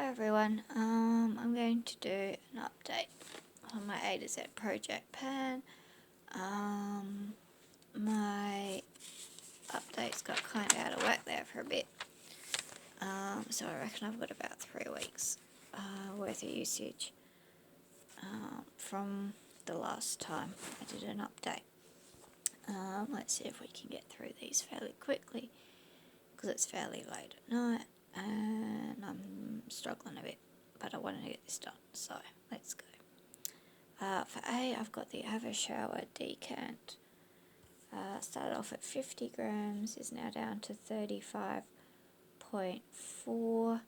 Hi everyone, I'm going to do an update on my A to Z project pan. My updates got kind of out of whack there for a bit, so I reckon I've got about 3 weeks worth of usage from the last time I did an update. Let's see if we can get through these fairly quickly, because it's fairly late at night and I'm struggling a bit, but I wanted to get this done, so let's go. For A, I've got the Avashower decant. Started off at 50 grams, is now down to 35.4.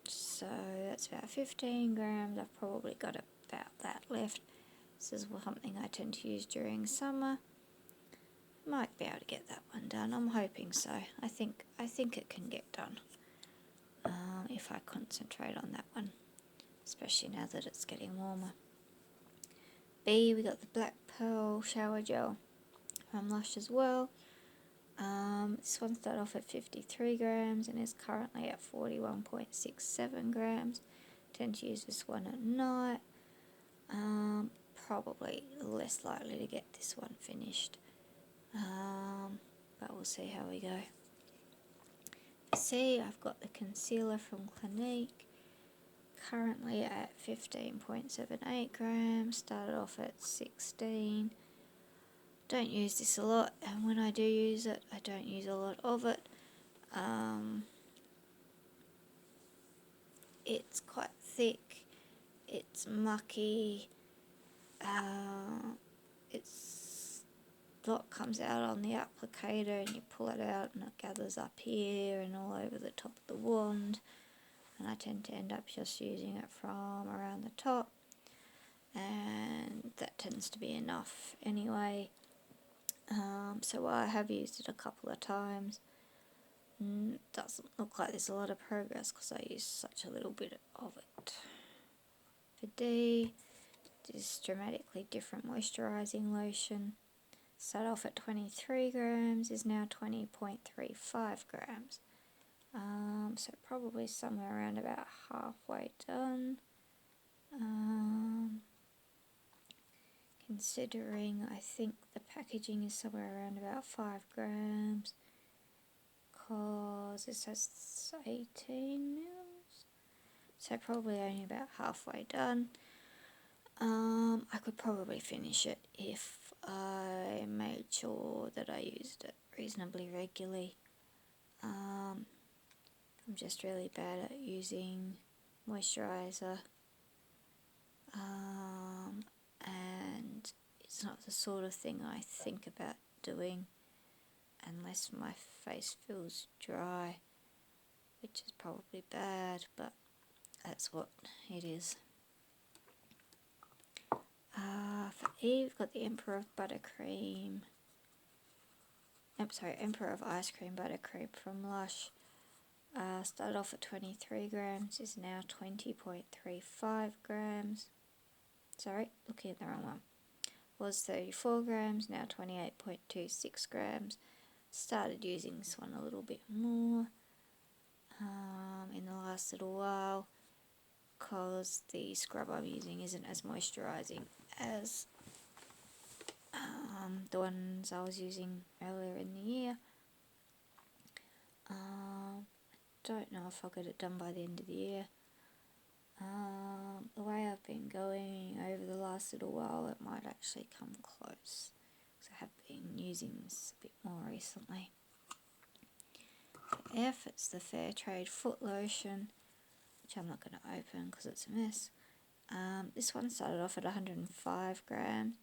So that's about 15 grams. I've probably got about that left. This is something I tend to use during summer. Might be able to get that one done. I'm hoping so. I think it can get done if I concentrate on that one, especially now that it's getting warmer. B, we got the Black Pearl Shower Gel from Lush as well. This one started off at 53 grams and is currently at 41.67 grams. Tend to use this one at night. Probably less likely to get this one finished. But we'll see how we go. C, I've got the concealer from Clinique, currently at 15.78 grams, started off at 16. Don't use this a lot, and when I do use it, I don't use a lot of it. It's quite thick, it's mucky, it's a lot comes out on the applicator and you pull it out and it gathers up here and all over the top of the wand, and I tend to end up just using it from around the top, and that tends to be enough anyway. So while I have used it a couple of times, doesn't look like there's a lot of progress because I use such a little bit of it. For D, this dramatically different moisturising lotion. Started off at 23 grams, is now 20.35 grams. So probably somewhere around about halfway done. Considering I think the packaging is somewhere around about 5 grams, because it says 18 mils, so probably only about halfway done. I could probably finish it if I made sure that I used it reasonably regularly. I'm just really bad at using moisturiser, and it's not the sort of thing I think about doing unless my face feels dry, which is probably bad, but that's what it is. For E, we've got the Emperor of Buttercream. Emperor of Ice Cream Buttercream from Lush. Started off at 23 grams, is now 20.35 grams. Sorry, looking at the wrong one. Was 34 grams, now 28.26 grams. Started using this one a little bit more in the last little while, because the scrub I'm using isn't as moisturising as the ones I was using earlier in the year. Don't know if I'll get it done by the end of the year. The way I've been going over the last little while, it might actually come close, because I have been using this a bit more recently. For F, it's the Fairtrade Foot Lotion, which I'm not going to open because it's a mess. This one started off at 105 grams,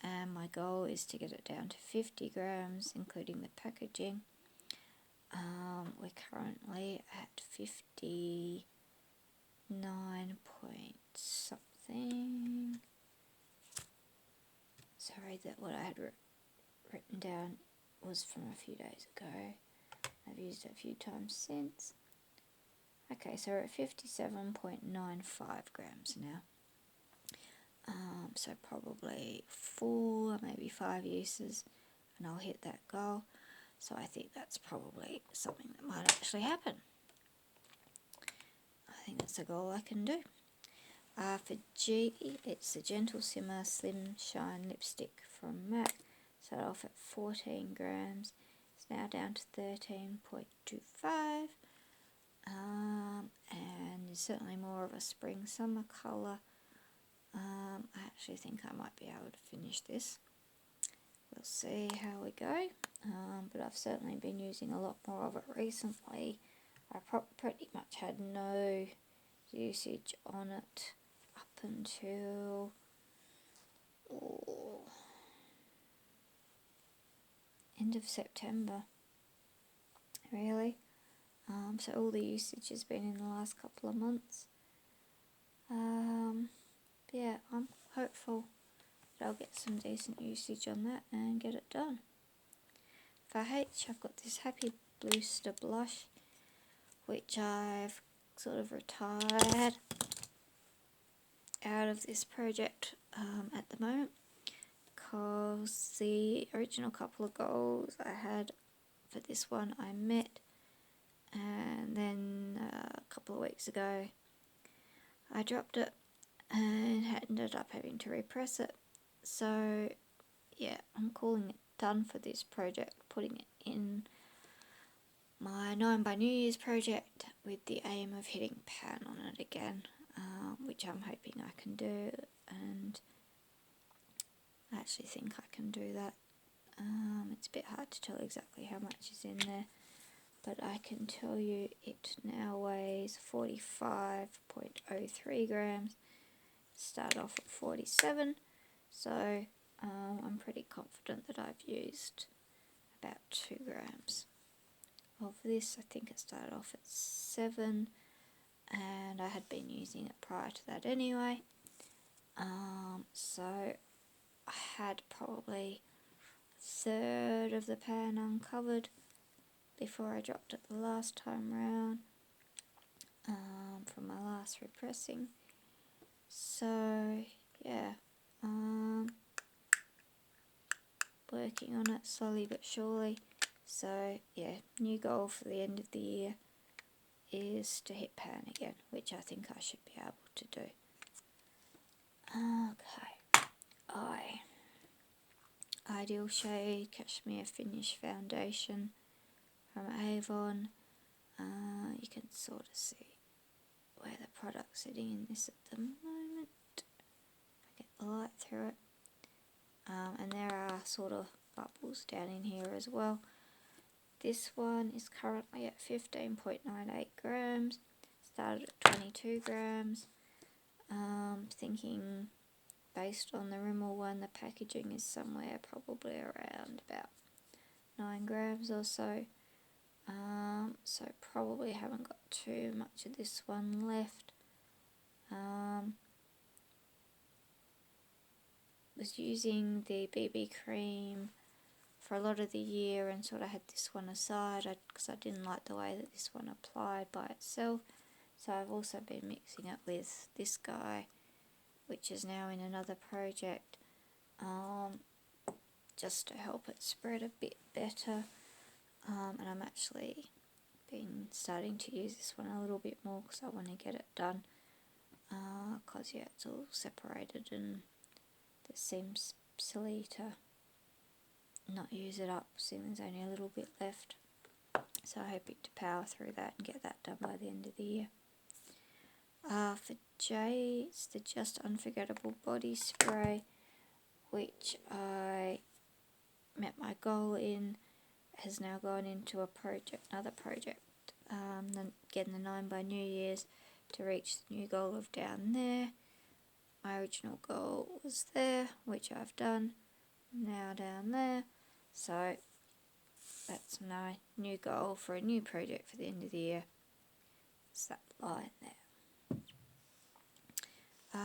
and my goal is to get it down to 50 grams, including the packaging. We're currently at 59 point something. Sorry, that what I had written down was from a few days ago. I've used it a few times since. Okay, so we're at 57.95 grams now. So probably 4, maybe 5 uses, and I'll hit that goal. So I think that's probably something that might actually happen. think that's a goal I can do. For G, it's the Gentle Simmer Slim Shine Lipstick from MAC. Started off at 14 grams. It's now down to 13.25. And it's certainly more of a spring-summer colour. I actually think I might be able to finish this. We'll see how we go. But I've certainly been using a lot more of it recently. I pretty much had no usage on it up until end of September, really. So all the usage has been in the last couple of months. Yeah, I'm hopeful that I'll get some decent usage on that and get it done. For H, I've got this Happy Bluster blush, which I've sort of retired out of this project at the moment, because the original couple of goals I had for this one I met, and then a couple of weeks ago I dropped it and ended up having to repress it. So yeah, I'm calling it done for this project, putting it in my 9 by New Year's project with the aim of hitting pan on it again, which I'm hoping I can do, and I actually think I can do that. It's a bit hard to tell exactly how much is in there, but I can tell you it now weighs 45.03 grams. Started off at 47, so I'm pretty confident that I've used about 2 grams of this. I think it started off at 7, and I had been using it prior to that anyway. So I had probably a third of the pan uncovered before I dropped it the last time round, from my last repressing. So yeah, working on it slowly but surely. So yeah, new goal for the end of the year is to hit pan again, which I think I should be able to do. Okay, Ideal Shade Cashmere Finish Foundation from Avon. You can sort of see where the product's sitting in this at the moment. I get the light through it. And there are sort of bubbles down in here as well. This one is currently at 15.98 grams. Started at 22 grams. Thinking based on the Rimmel one, the packaging is somewhere probably around about 9 grams or so. So probably haven't got too much of this one left. Was using the BB cream for a lot of the year and sort of had this one aside because I didn't like the way that this one applied by itself. So I've also been mixing it with this guy, which is now in another project, just to help it spread a bit better. And I'm actually been starting to use this one a little bit more because I want to get it done, because yeah, it's all separated and it seems silly to not use it up, seeing there's only a little bit left. So I'm hoping to power through that and get that done by the end of the year. For J, it's the Just Unforgettable Body Spray, which I met my goal in, has now gone into another project, getting the 9 by New Year's to reach the new goal of down there. My original goal was there, which I've done, now down there, so that's my new goal for a new project for the end of the year. It's that line there.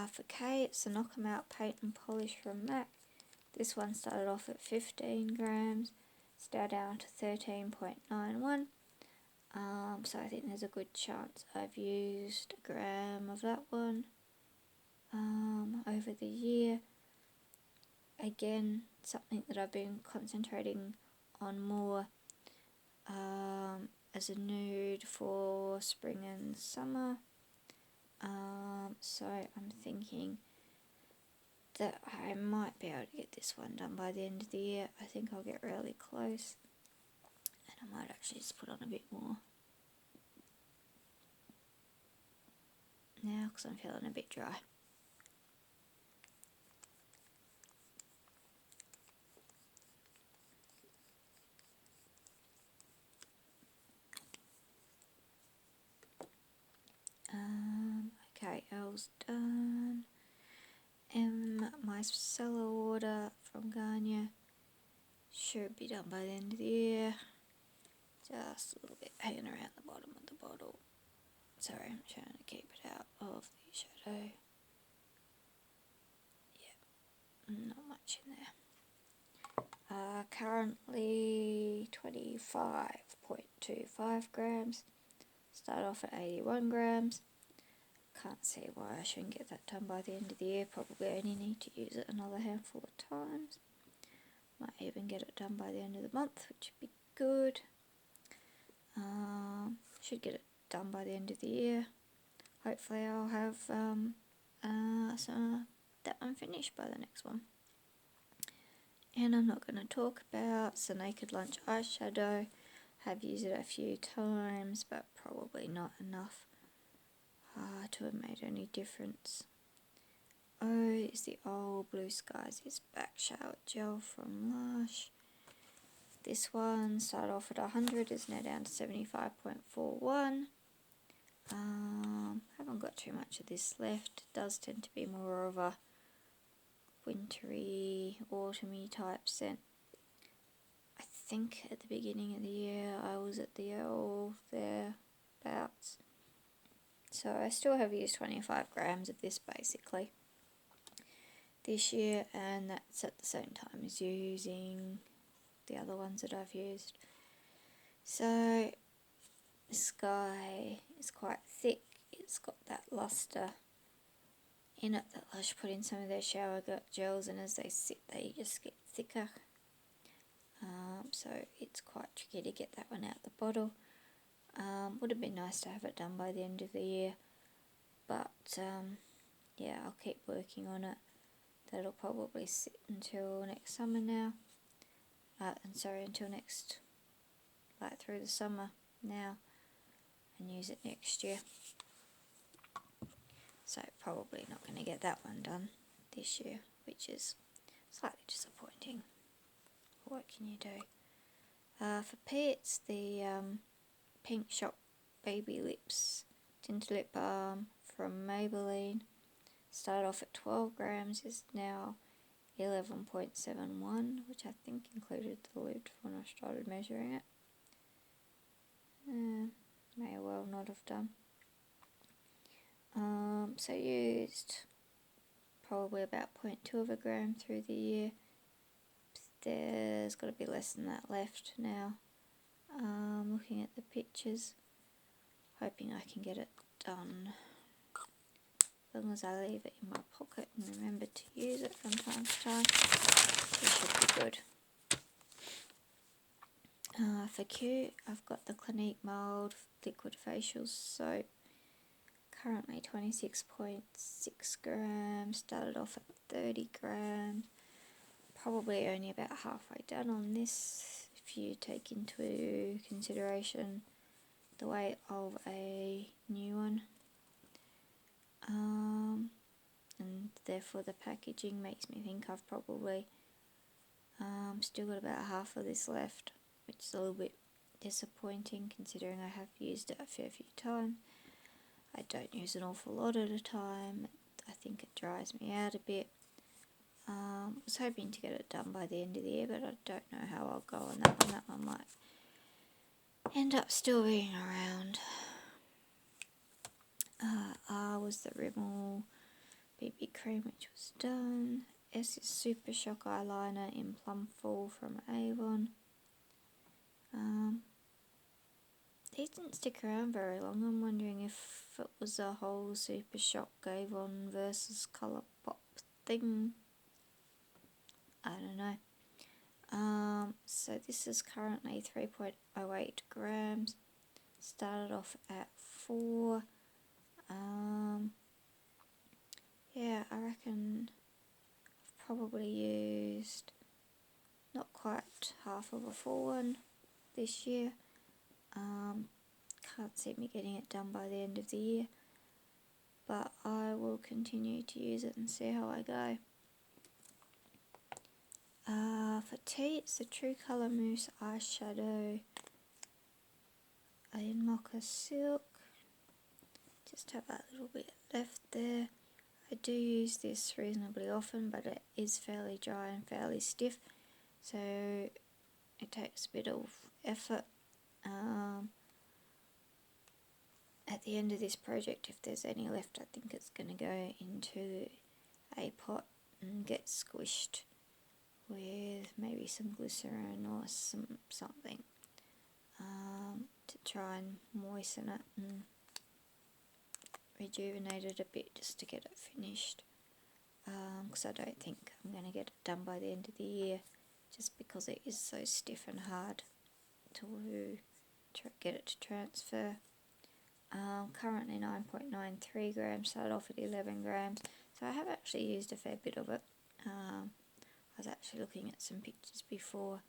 For K, it's the Knock 'em Out Paint and Polish from MAC. This one started off at 15 grams, it's now down to 13.91. So I think there's a good chance I've used a gram of that one over the year. Again, something that I've been concentrating on more as a nude for spring and summer. So I'm thinking that I might be able to get this one done by the end of the year. I think I'll get really close, and I might actually just put on a bit more now because I'm feeling a bit dry. Okay, L's done. My cellar order from Garnier should be done by the end of the year. Just a little bit hanging around the bottom of the bottle. Sorry, I'm trying to keep it out of the shadow. Yeah, not much in there. Currently 25.25 grams. Start off at 81 grams. Can't see why I shouldn't get that done by the end of the year. Probably only need to use it another handful of times. Might even get it done by the end of the month, which would be good. Should get it done by the end of the year. Hopefully I'll have that one finished by the next one. And I'm not going to talk about the Naked Lunch eyeshadow. Have used it a few times, but probably not enough to have made any difference. Oh, it's the old Blue Skies is Back Shower Gel from Lush. This one started off at 100, is now down to 75.41. Haven't got too much of this left. It does tend to be more of a wintry, autumny type scent. I think at the beginning of the year I was at the L thereabouts. So I still have used 25 grams of this basically this year, and that's at the same time as using the other ones that I've used. So this guy is quite thick. It's got that luster in it that Lush put in some of their shower gels, and as they sit they just get thicker. So it's quite tricky to get that one out the bottle. Would have been nice to have it done by the end of the year, but yeah, I'll keep working on it. That'll probably sit until next summer now. Until next, like through the summer now, and use it next year. So probably not going to get that one done this year, which is slightly disappointing. What can you do? For P, it's the Pink Shop Baby Lips Tinted Lip Balm from Maybelline. Started off at 12 grams, is now 11.71, which I think included the lid when I started measuring it. May well not have done. So used probably about 0.2 of a gram through the year. There's got to be less than that left now. Looking at the pictures, hoping I can get it done. As long as I leave it in my pocket and remember to use it from time to time, it should be good. For Q, I've got the Clinique Mild Liquid Facial Soap. Currently 26.6 grams, started off at 30 grams. Probably only about halfway done on this if you take into consideration the weight of a new one. And therefore the packaging makes me think I've probably still got about half of this left, which is a little bit disappointing considering I have used it a fair few times. I don't use an awful lot at a time. I think it dries me out a bit. Was hoping to get it done by the end of the year, but I don't know how I'll go on that one. That one might end up still being around. R was the Rimmel BB cream, which was done. S is Super Shock eyeliner in Plum Fall from Avon. These didn't stick around very long. I'm wondering if it was a whole Super Shock Avon versus Colourpop thing. I don't know. So this is currently 3.08 grams. Started off at 4. Yeah, I reckon I've probably used not quite half of a full one this year. Can't see me getting it done by the end of the year, but I will continue to use it and see how I go. For tea, it's the True Colour Mousse eyeshadow in Mocha Silk. Just have that little bit left there. I do use this reasonably often, but it is fairly dry and fairly stiff, so it takes a bit of effort. At the end of this project, if there's any left, I think it's going to go into a pot and get squished with maybe some glycerin or something to try and moisten it and rejuvenate it a bit just to get it finished, because I don't think I'm going to get it done by the end of the year just because it is so stiff and hard to get it to transfer. Currently 9.93 grams, started off at 11 grams, so I have actually used a fair bit of it. I was actually looking at some pictures before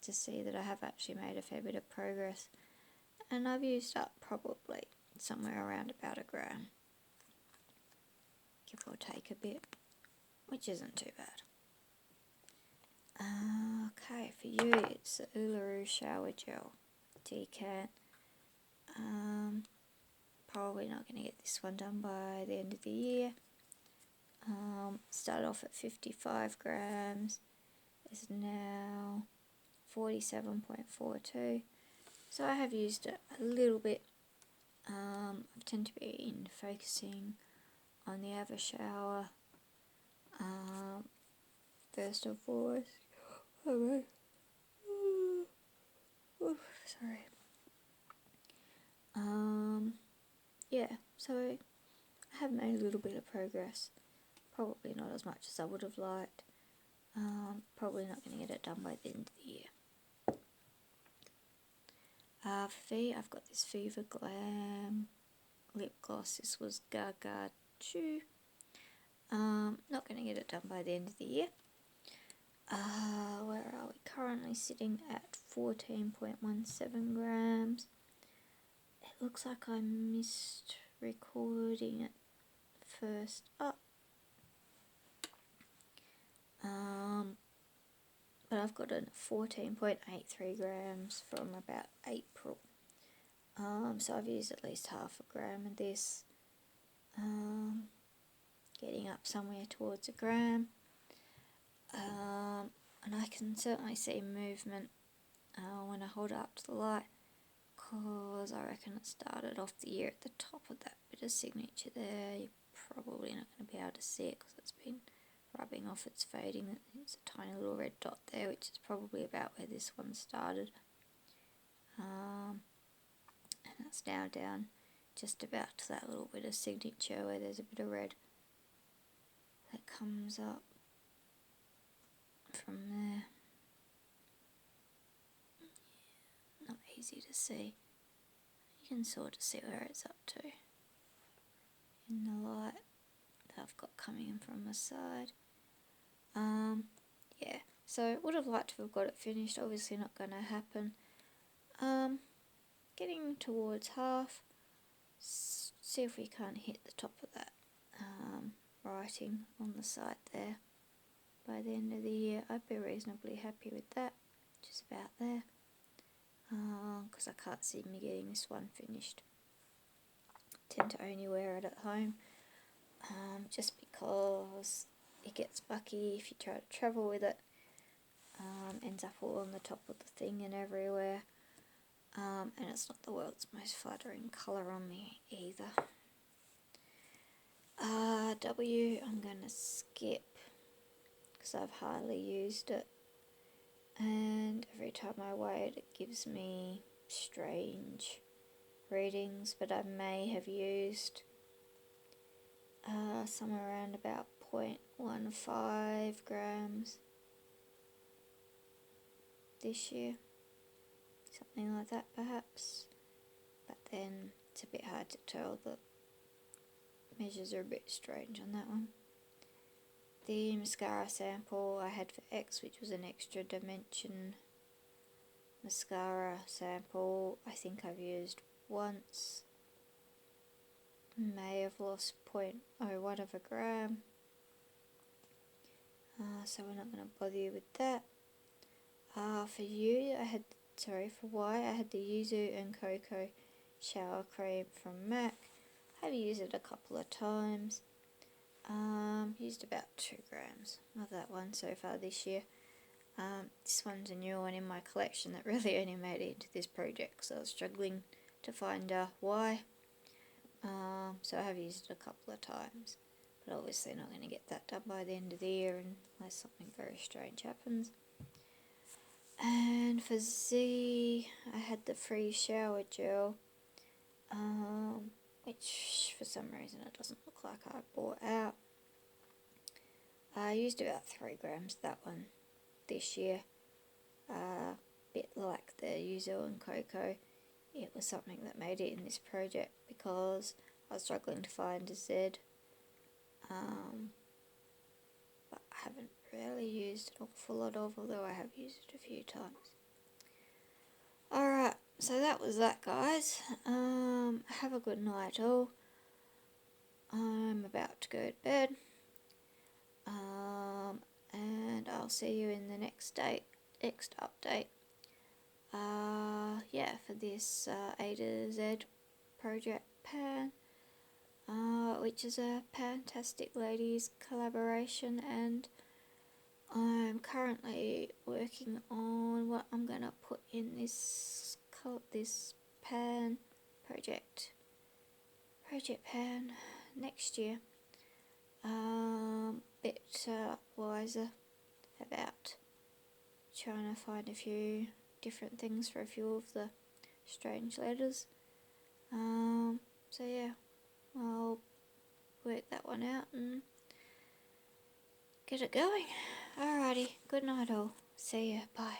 to see that I have actually made a fair bit of progress, and I've used up probably somewhere around about a gram, give or take a bit, which isn't too bad. Okay, for you it's the Uluru Shower Gel Decant. Probably not going to get this one done by the end of the year. Started off at 55 grams, is now 47.42. So I have used it a little bit. I tend to be focusing on the Ava shower first and foremost. Sorry. Yeah, so I have made a little bit of progress. Probably not as much as I would have liked. Probably not going to get it done by the end of the year. For V, I've got this Viva Glam lip gloss. This was Gaga Chew. Not going to get it done by the end of the year. Where are we? Currently sitting at 14.17 grams. It looks like I missed recording it first up. But I've got a 14.83 grams from about April. So I've used at least half a gram of this. Getting up somewhere towards a gram. And I can certainly see movement when I hold it up to the light, because I reckon it started off the year at the top of that bit of signature there. You're probably not going to be able to see it because it's been rubbing off, it's fading. It's a tiny little red dot there, which is probably about where this one started. And it's now down just about to that little bit of signature where there's a bit of red that comes up from there. Not easy to see. You can sort of see where it's up to in the light that I've got coming in from the side. Yeah, so would have liked to have got it finished, obviously not going to happen. Getting towards half, see if we can't hit the top of that writing on the side there by the end of the year. I'd be reasonably happy with that, just about there, because I can't see me getting this one finished. I tend to only wear it at home, just because it gets bucky if you try to travel with it. Ends up all on the top of the thing and everywhere, and it's not the world's most flattering colour on me either. W, I'm going to skip because I've hardly used it, and every time I weigh it, it gives me strange readings, but I may have used somewhere around about 0.15 grams this year, something like that perhaps, but then It's a bit hard to tell, the measures are a bit strange on that one. The mascara sample I had for X, which was an extra dimension mascara sample, I think I've used once. May have lost 0.01 of a gram. So we're not going to bother you with that. For Y, I had the Yuzu and Cocoa shower cream from MAC. I've used it a couple of times. Used about 2 grams of that one so far this year. This one's a new one in my collection that really only made it into this project, so I was struggling to find why. So I have used it a couple of times, but obviously not going to get that done by the end of the year unless something very strange happens. And for Z, I had the free shower gel, which for some reason it doesn't look like I bought out. I used about 3 grams of that one this year. Bit like the Yuzu and Cocoa, it was something that made it in this project because I was struggling to find a Z. But I haven't really used an awful lot of, although I have used it a few times. Alright, so that was that, guys. Have a good night all. I'm about to go to bed. And I'll see you in the next update. For this A to Z project pan, which is a Pantastic Ladies collaboration, and I'm currently working on what I'm gonna put in this pan project pan next year. Bit wiser about trying to find a few different things for a few of the strange letters. So yeah, I'll work that one out and get it going. Alrighty, good night all. See ya, bye.